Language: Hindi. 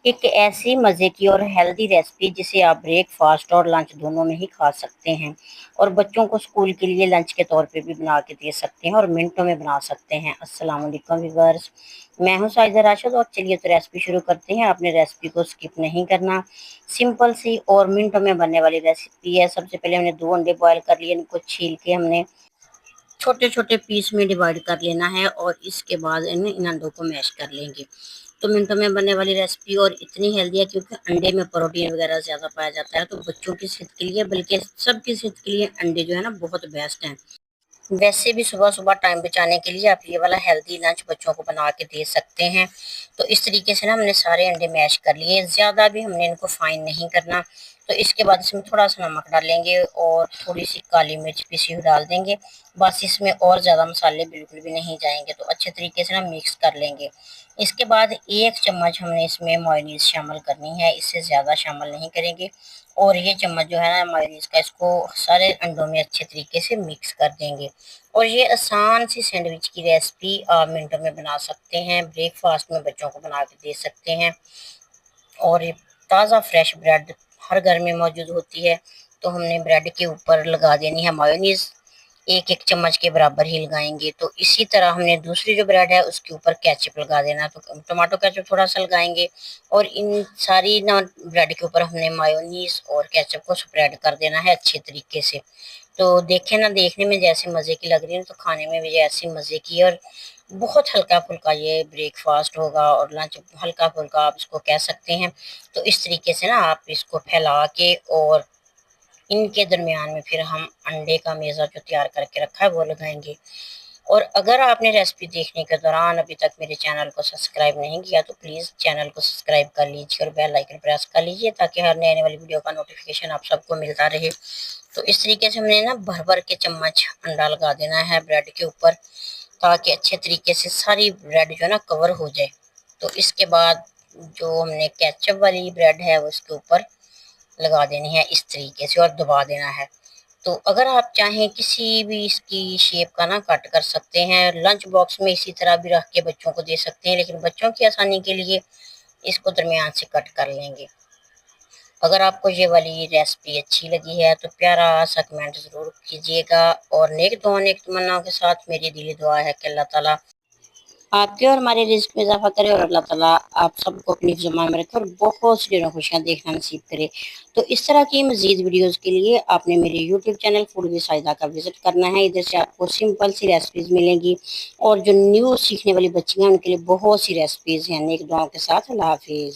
एक ऐसी मज़े की और हेल्दी रेसिपी जिसे आप ब्रेकफास्ट और लंच दोनों में ही खा सकते हैं और बच्चों को स्कूल के लिए लंच के तौर पे भी बना के दे सकते हैं और मिनटों में बना सकते हैं। अस्सलाम वालेकुम व्यूअर्स, मैं हूं साइदा राशिद और चलिए तो रेसिपी शुरू करते हैं। आपने रेसिपी को स्किप नहीं करना। सिंपल सी और मिनटों में बनने वाली रेसिपी है। सबसे पहले हमने 2 अंडे बॉयल कर लिए, इनको छील के हमने छोटे छोटे पीस में डिवाइड कर लेना है और इसके बाद इन अंडों को मैश कर लेंगे। तो मिनटों में बनने वाली रेसिपी और इतनी हेल्दी है क्योंकि अंडे में प्रोटीन वगैरह ज़्यादा पाया जाता है, तो बच्चों की सेहत के लिए बल्कि सबकी सेहत के लिए अंडे जो है ना बहुत बेस्ट हैं। वैसे भी सुबह सुबह टाइम बचाने के लिए आप ये वाला हेल्दी लंच बच्चों को बना के दे सकते हैं। तो इस तरीके से ना हमने सारे अंडे मैश कर लिए, ज़्यादा भी हमने इनको फाइन नहीं करना। तो इसके बाद इसमें थोड़ा सा नमक डालेंगे और थोड़ी सी काली मिर्च पीसी हुई डाल देंगे। बस इसमें और ज़्यादा मसाले बिल्कुल भी नहीं जाएंगे। तो अच्छे तरीके से ना मिक्स कर लेंगे। इसके बाद 1 चम्मच हमने इसमें मेयोनीज शामिल करनी है, इससे ज़्यादा शामिल नहीं करेंगे। और ये चम्मच जो है ना मेयोनीज का, इसको सारे अंडों में अच्छे तरीके से मिक्स कर देंगे। और ये आसान सी सैंडविच की रेसिपी आप मिनटों में बना सकते हैं, ब्रेकफास्ट में बच्चों को बना के दे सकते हैं। और ये ताज़ा फ्रेश ब्रेड हर घर में मौजूद होती है, तो हमने ब्रेड के ऊपर लगा देनी है मायोनीज। एक एक चम्मच के बराबर ही लगाएंगे। तो इसी तरह हमने दूसरी जो ब्रेड है उसके ऊपर केचप लगा देना, तो टमाटो केचप थोड़ा सा लगाएंगे। और इन सारी ना ब्रेड के ऊपर हमने मायोनीज और केचप को स्प्रेड कर देना है अच्छे तरीके से। तो देखें ना, देखने में जैसे मज़े की लग रही है तो खाने में भी ऐसी मज़े की। और बहुत हल्का फुल्का ये ब्रेकफास्ट होगा और लंच हल्का फुल्का आप इसको कह सकते हैं। तो इस तरीके से ना आप इसको फैला के और इनके दरमियान में फिर हम अंडे का मेज़ा जो तैयार करके रखा है वो लगाएंगे। और अगर आपने रेसिपी देखने के दौरान अभी तक मेरे चैनल को सब्सक्राइब नहीं किया तो प्लीज़ चैनल को सब्सक्राइब कर लीजिए और बेल आइकन प्रेस कर लीजिए ताकि हर नए आने वाली वीडियो का नोटिफिकेशन आप सबको मिलता रहे। तो इस तरीके से हमने ना भर भर के चम्मच अंडा लगा देना है ब्रेड के ऊपर, ताकि अच्छे तरीके से सारी ब्रेड जो है ना कवर हो जाए। तो इसके बाद जो हमने केचप वाली ब्रेड है वो इसके ऊपर लगा देनी है इस तरीके से और दबा देना है। तो अगर आप चाहें किसी भी इसकी शेप का ना कट कर सकते हैं, लंच बॉक्स में इसी तरह भी रख के बच्चों को दे सकते हैं, लेकिन बच्चों की आसानी के लिए इसको दरमियान से कट कर लेंगे। अगर आपको ये वाली रेसिपी अच्छी लगी है तो प्यारा सा कमेंट ज़रूर कीजिएगा और नेक दुआ नेक तमन्नाओं के साथ मेरी दिली दुआ है कि अल्लाह ताला आपके और हमारे रिज़्क में इज़ाफ़ा करे और अल्लाह ताला आप सबको अपनी ज़ुबान में रखे और बहुत सी ढेरों खुशियाँ देखना नसीब करे। तो इस तरह की मज़ीद वीडियोज़ के लिए आपने मेरे YouTube channel food with Sahida का विज़िट करना है। इधर से आपको सिंपल सी रेसिपीज़ मिलेंगी और जो न्यू सीखने वाली बच्चियाँ हैं उनके लिए बहुत सी रेसिपीज़ हैं। नेक दुआओं के साथ अल्लाह हाफ़िज़।